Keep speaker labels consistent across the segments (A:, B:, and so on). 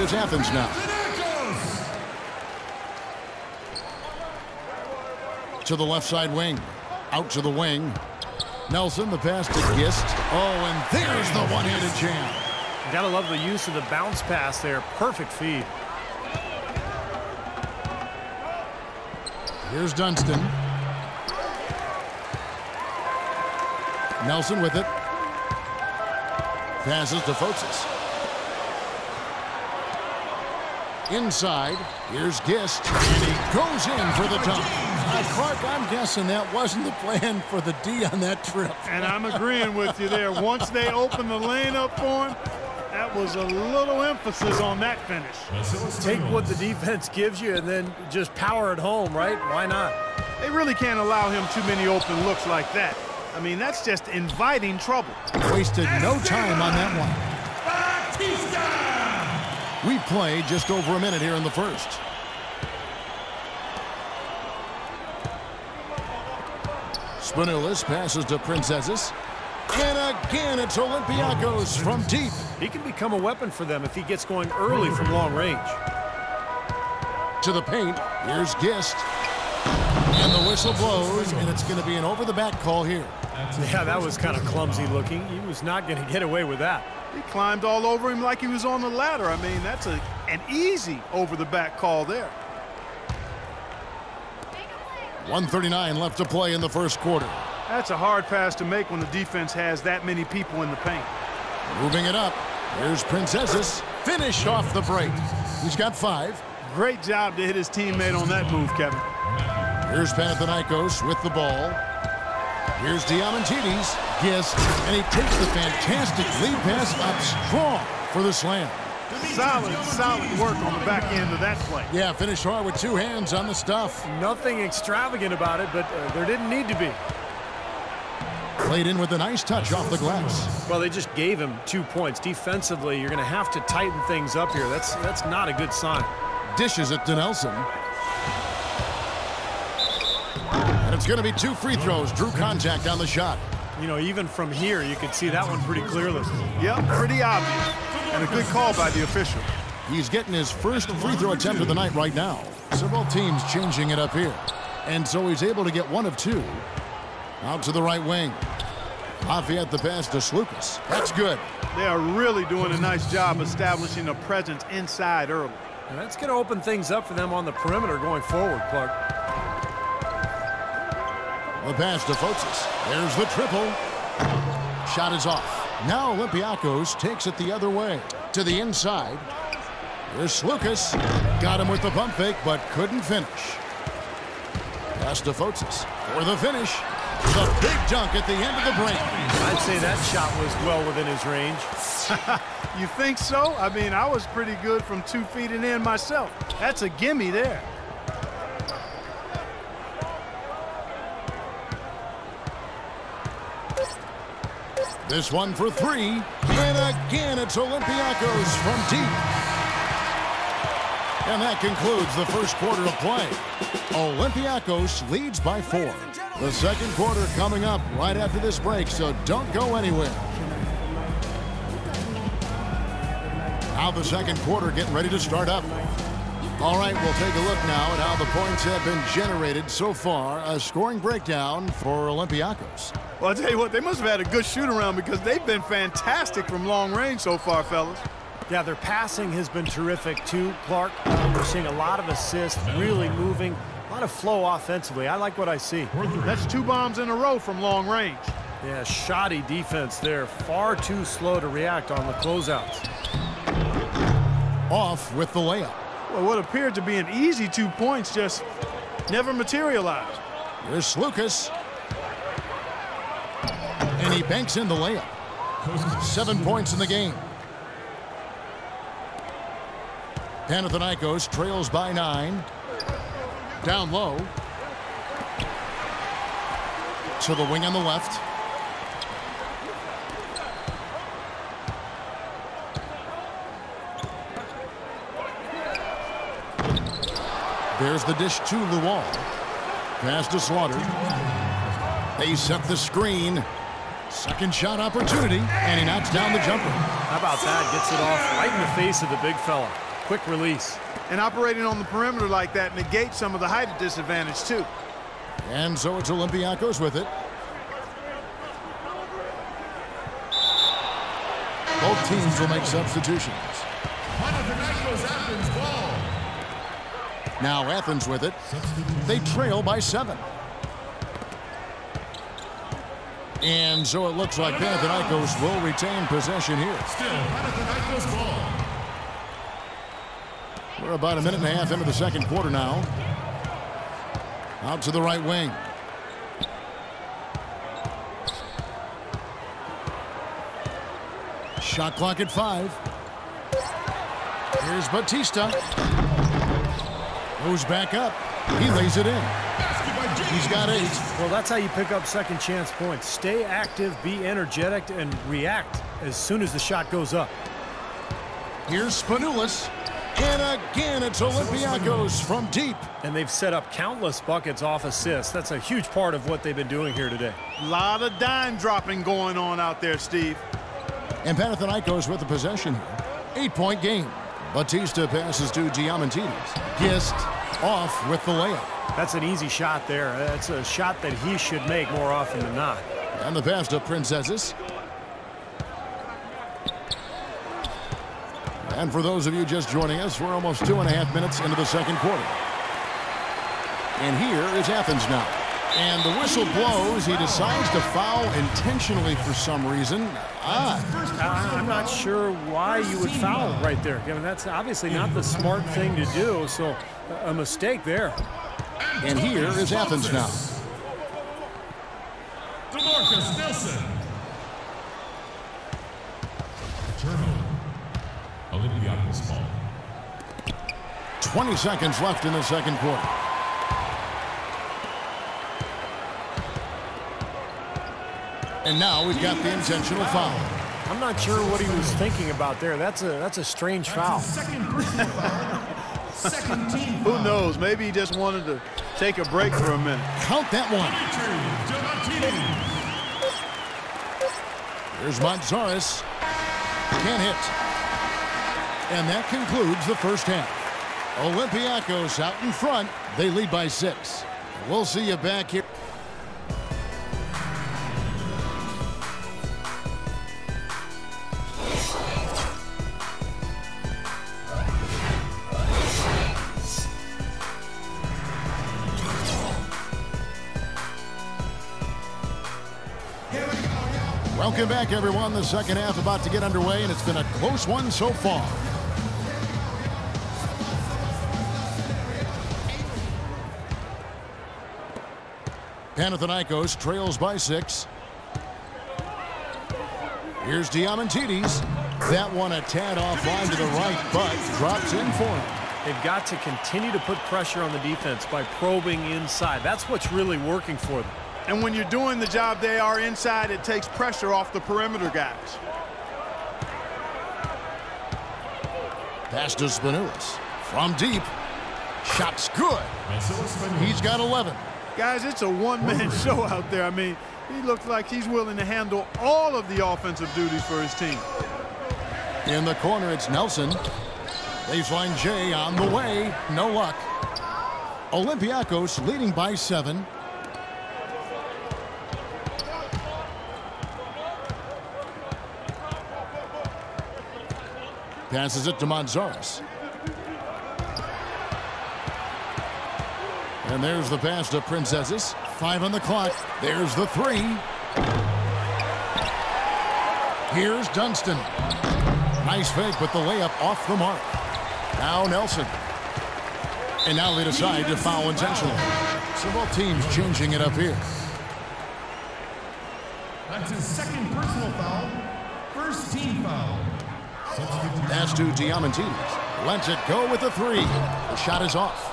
A: Here's Athens now. To the left side wing. Out to the wing. Nelson, the pass to Gist. Oh, and there's the one-handed jam.
B: Gotta love the use of the bounce pass there. Perfect feed.
A: Here's Dunston. Nelson with it. Passes to Fotis. Inside, here's Gist, and he goes in for the dunk. Clark, I'm guessing that wasn't the plan for the D on that trip.
C: And I'm agreeing with you there. Once they opened the lane up for him, that was a little emphasis on that finish.
B: Take what the defense gives you and then just power it home, right? Why not?
C: They really can't allow him too many open looks like that. I mean, that's just inviting trouble.
A: Wasted no time on that one. We played just over a minute here in the first. Spanoulis passes to Princesses. And again, it's Olympiakos from deep.
B: He can become a weapon for them if he gets going early from long range.
A: To the paint, here's Gist. And the whistle blows, and it's going to be an over-the-back call here.
B: Yeah, that was kind of clumsy looking. He was not going to get away with that.
C: He climbed all over him like he was on the ladder. I mean, that's an easy over-the-back call there.
A: 1:39 left to play in the first quarter.
C: That's a hard pass to make when the defense has that many people in the paint.
A: Moving it up. Here's Princesses. Finish off the break. He's got 5.
C: Great job to hit his teammate on that move, Kevin.
A: Here's Panathinaikos with the ball. Here's Diamantidis. Gist. And he takes the fantastic lead pass up strong for the slam.
C: Solid work on the back end of that play.
A: Yeah, finished hard with 2 hands on the stuff.
B: Nothing extravagant about it, but there didn't need to be.
A: Played in with a nice touch off the glass.
B: Well, they just gave him 2 points. Defensively, you're going to have to tighten things up here. That's not a good sign.
A: Dishes it to Nelson. And it's going to be 2 free throws. Drew contact on the shot.
B: You know, even from here, you could see that one pretty clearly.
C: Yep, pretty obvious. And a good call by the official.
A: He's getting his first free throw attempt of the night right now. Several teams changing it up here. And so he's able to get 1 of 2. Out to the right wing. Lafayette the pass to Slukas. That's good.
C: They are really doing a nice job establishing a presence inside early.
B: And that's going to open things up for them on the perimeter going forward, Clark.
A: The pass to Fotis. There's the triple. Shot is off. Now Olympiakos takes it the other way. To the inside. Here's Slukas. Got him with the pump fake, but couldn't finish. Pass to Fotis for the finish. The big dunk at the end of the break.
B: I'd say that shot was well within his range.
C: You think so? I mean, I was pretty good from 2 feet and in myself. That's a gimme there.
A: This one for 3. And again, it's Olympiakos from deep. And that concludes the first quarter of play. Olympiakos leads by 4. The second quarter coming up right after this break, so don't go anywhere. Now the second quarter getting ready to start up. All right, we'll take a look now at how the points have been generated so far. A scoring breakdown for Olympiakos.
C: Well, I'll tell you what, they must have had a good shoot-around because they've been fantastic from long range so far, fellas.
B: Yeah, their passing has been terrific, too, Clark. We're seeing a lot of assists, really moving, a lot of flow offensively. I like what I see.
C: That's 2 bombs in a row from long range.
B: Yeah, shoddy defense there. Far too slow to react on the closeouts.
A: Off with the layup.
C: Well, what appeared to be an easy 2 points just never materialized.
A: Here's Slukas. And he banks in the layup. 7 points in the game. Panathinaikos trails by 9. Down low. To the wing on the left. There's the dish to the wall. Pass to Slaughter. They set the screen. Second shot opportunity, and he knocks down the jumper.
B: How about that? Gets it off right in the face of the big fella. Quick release.
C: And operating on the perimeter like that negates some of the height disadvantage, too.
A: And so it's Olympiakos with it. Both teams will make substitutions.
D: Athens ball.
A: Now Athens with it. They trail by 7. And so it looks like Panathinaikos will retain possession here.
D: Still Panathinaikos ball.
A: We're about a minute and a half into the second quarter now. Out to the right wing. Shot clock at 5. Here's Batista. Goes back up. He lays it in. He's got 8.
B: Well, that's how you pick up second chance points. Stay active, be energetic, and react as soon as the shot goes up.
A: Here's Spanoulis. And again, it's Olympiakos from deep.
B: And they've set up countless buckets off assists. That's a huge part of what they've been doing here today.
C: A lot of dime dropping going on out there, Steve.
A: And Panathinaikos with the possession here. 8-point game. Batista passes to Diamantidis. Gist off with the layup.
B: That's an easy shot there. That's a shot that he should make more often than not.
A: And the pass to Princesses. And for those of you just joining us, we're almost 2.5 minutes into the second quarter. And here is Athens now. And the whistle blows. He decides to foul intentionally for some reason.
B: I'm not sure why you would foul right there. I mean, that's obviously not the smart thing to do, so a mistake there.
A: And here is Athens now.
D: DeMarcus Nelson. Turnover. Olympiakos ball.
A: 20 seconds left in the second quarter. And now we've got the intentional foul.
B: I'm not sure what he was thinking about there. That's a strange foul.
D: Second personal foul. Second team
C: Who
D: foul.
C: knows? Maybe he just wanted to take a break for a minute.
A: Count that one. Here's Montzaris. Can't hit. And that concludes the first half. Olympiakos out in front. They lead by 6. We'll see you back here. Welcome back, everyone. The second half about to get underway, and it's been a close one so far. Panathinaikos trails by 6. Here's Diamantidis. That one a tad offline to the right, but drops in for him.
B: They've got to continue to put pressure on the defense by probing inside. That's what's really working for them.
C: And when you're doing the job they are inside, it takes pressure off the perimeter guys.
A: Pass to Spanoulis. From deep. Shot's good. He's got 11.
C: Guys, it's a one-man show out there. I mean, he looks like he's willing to handle all of the offensive duties for his team.
A: In the corner, it's Nelson. Baseline J on the way. No luck. Olympiakos leading by 7. Passes it to Montzaris. And there's the pass to Princesses. 5 on the clock. There's the 3. Here's Dunston. Nice fake, but the layup off the mark. Now Nelson. And now they decide to foul intentionally. So both teams changing it up here.
D: That's his second personal foul. First team foul.
A: Pass to Diamantidis. Lets it go with the 3. The shot is off.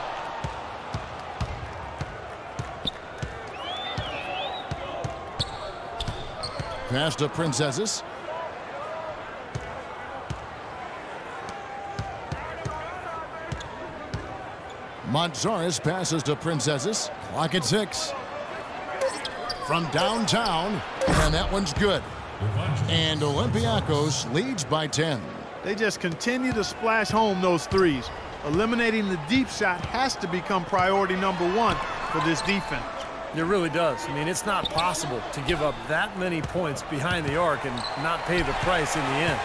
A: Pass to Princesses. Montzaris passes to Princesses. Clock at 6. From downtown, and that one's good. And Olympiakos leads by 10.
C: They just continue to splash home those threes. Eliminating the deep shot has to become priority number one for this defense.
B: It really does. I mean, it's not possible to give up that many points behind the arc and not pay the price in the end.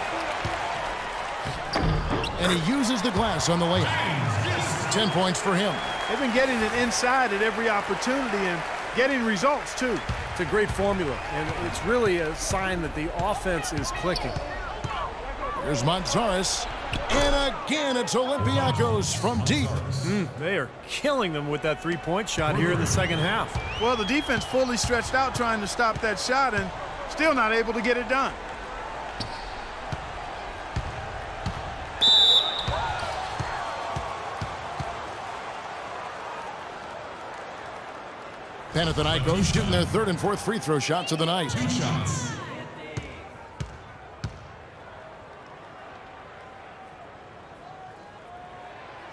A: And he uses the glass on the layup. 10 points for him.
C: They've been getting it inside at every opportunity and getting results, too.
B: It's a great formula, and it's really a sign that the offense is clicking.
A: Here's Montzaris. And again, it's Olympiakos from deep.
B: They are killing them with that three-point shot here in the second half.
C: Well, the defense fully stretched out trying to stop that shot and still not able to get it done.
A: Panathinaikos shooting their third and fourth free throw shots of the night. 2 shots.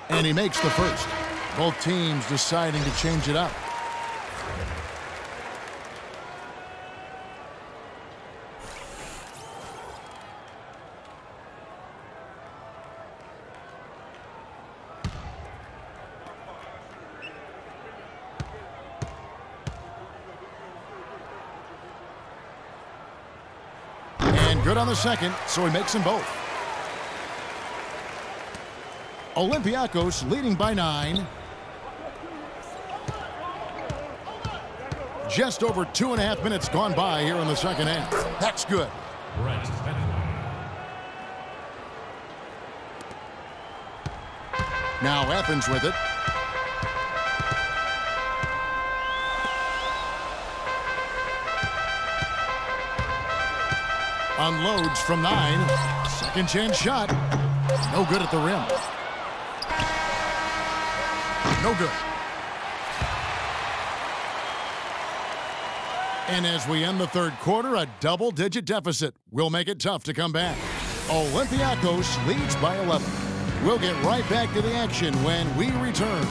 A: And he makes the first. Both teams deciding to change it up. And good on the second, so he makes them both. Olympiakos leading by 9. Just over 2.5 minutes gone by here in the second half. That's good. Now Athens with it. Unloads from 9. Second chance shot. No good at the rim. No good. And as we end the third quarter, a double-digit deficit will make it tough to come back. Olympiakos leads by 11. We'll get right back to the action when we return.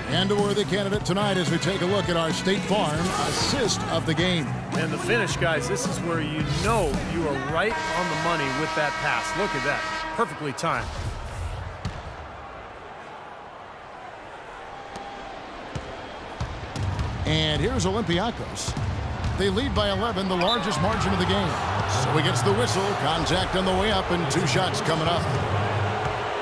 A: And a worthy candidate tonight as we take a look at our State Farm assist of the game.
B: And the finish, guys, this is where you know you are right on the money with that pass. Look at that. Perfectly timed.
A: And here's Olympiakos. They lead by 11, the largest margin of the game. So he gets the whistle, contact on the way up, and 2 shots coming up.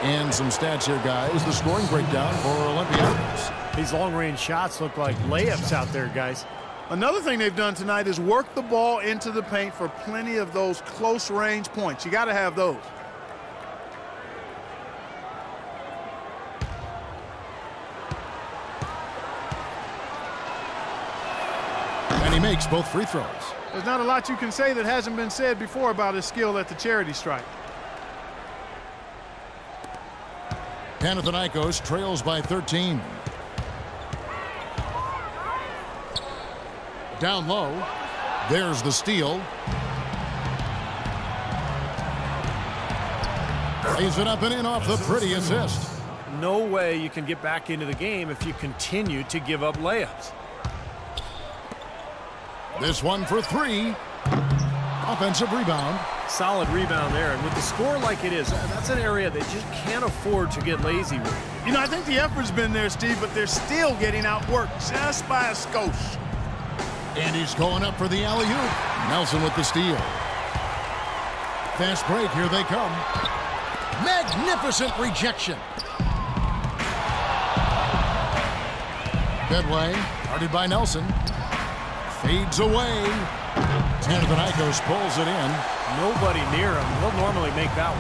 A: And some stats here, guys. The scoring breakdown for Olympiakos.
B: These long-range shots look like layups out there, guys.
C: Another thing they've done tonight is work the ball into the paint for plenty of those close-range points. You got to have those.
A: And he makes both free throws.
C: There's not a lot you can say that hasn't been said before about his skill at the charity stripe.
A: Panathinaikos trails by 13. Down low. There's the steal. Lays it up and in off the pretty assist.
B: No way you can get back into the game if you continue to give up layups.
A: This one for 3. Offensive rebound.
B: Solid rebound there. And with the score like it is, that's an area they just can't afford to get lazy with.
C: You know, I think the effort's been there, Steve, but they're still getting outworked just by a skosh.
A: And he's going up for the alley-oop. Nelson with the steal. Fast break, here they come. Magnificent rejection. Bedway, guarded by Nelson. Fades away. Panathinaikos pulls it in.
B: Nobody near him. He'll normally make that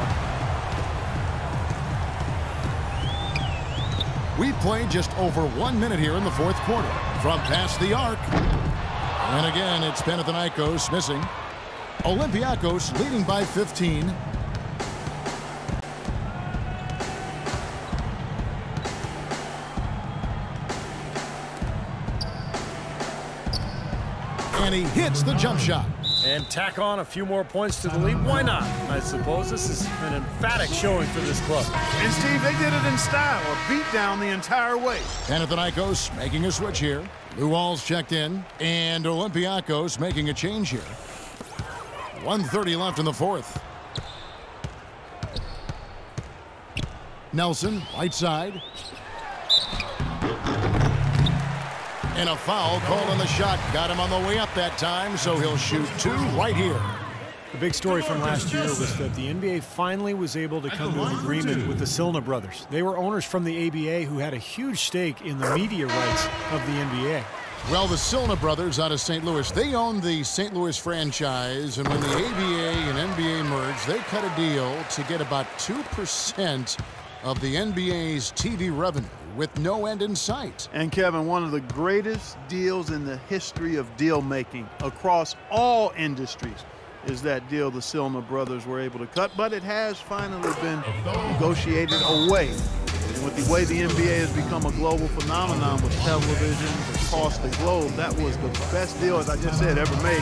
B: one.
A: We played just over 1 minute here in the fourth quarter. From past the arc. And again, it's Panathinaikos missing. Olympiakos leading by 15. And he hits the jump shot.
B: And tack on a few more points to the lead. Why not? I suppose this is an emphatic showing for this club.
C: And, Steve, they did it in style, a beat down the entire way.
A: Panathinaikos making a switch here. Luwal's checked in. And Olympiakos making a change here. 1:30 left in the fourth. Nelson, right side. And a foul called on the shot. Got him on the way up that time, so he'll shoot 2 right here.
B: The big story from last year was that the NBA finally was able to come to an agreement with the Silna brothers. They were owners from the ABA who had a huge stake in the media rights of the NBA.
A: Well, the Silna brothers out of St. Louis, they own the St. Louis franchise, and when the ABA and NBA merged, they cut a deal to get about 2% of the NBA's TV revenue with no end in sight.
C: And Kevin, one of the greatest deals in the history of deal making across all industries is that deal the Silna brothers were able to cut, but it has finally been negotiated away. And with the way the NBA has become a global phenomenon with television across the globe, that was the best deal, as I just said, ever made.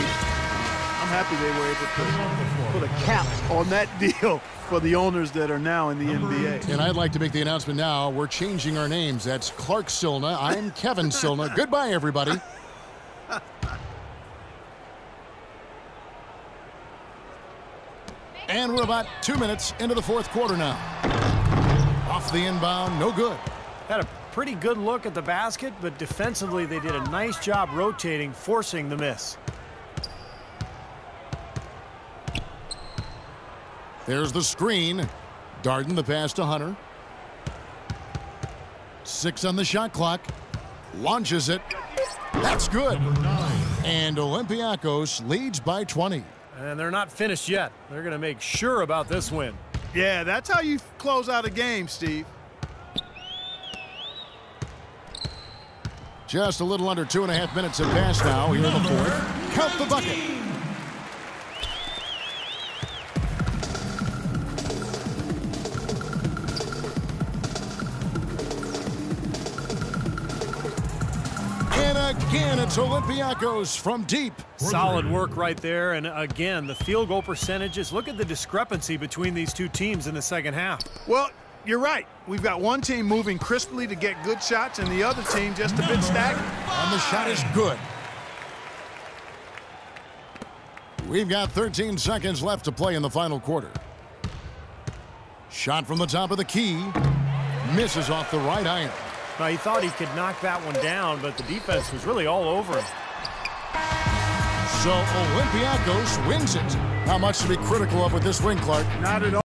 C: I'm happy they were able to put a cap on that deal for the owners that are now in the NBA.
A: And I'd like to make the announcement now. We're changing our names. That's Clark Silna. I'm Kevin Silna. Goodbye, everybody. And we're about 2 minutes into the fourth quarter now. Off the inbound, no good.
B: Had a pretty good look at the basket, but defensively they did a nice job rotating, forcing the miss.
A: There's the screen. Darden the pass to Hunter. 6 on the shot clock. Launches it. That's good. And Olympiakos leads by 20.
B: And they're not finished yet. They're going to make sure about this win.
C: Yeah, that's how you close out a game, Steve.
A: Just a little under 2.5 minutes have passed now here in the fourth. Count the bucket. And again, it's Olympiakos from deep.
B: Solid work right there. And again, the field goal percentages. Look at the discrepancy between these two teams in the second half.
C: Well, you're right. We've got one team moving crisply to get good shots and the other team just a bit stagnant.
A: And the shot is good. We've got 13 seconds left to play in the final quarter. Shot from the top of the key. Misses off the right iron.
B: Now, he thought he could knock that one down, but the defense was really all over him.
A: So Olympiakos wins it. How much to be critical of with this win, Clark?
C: Not at all.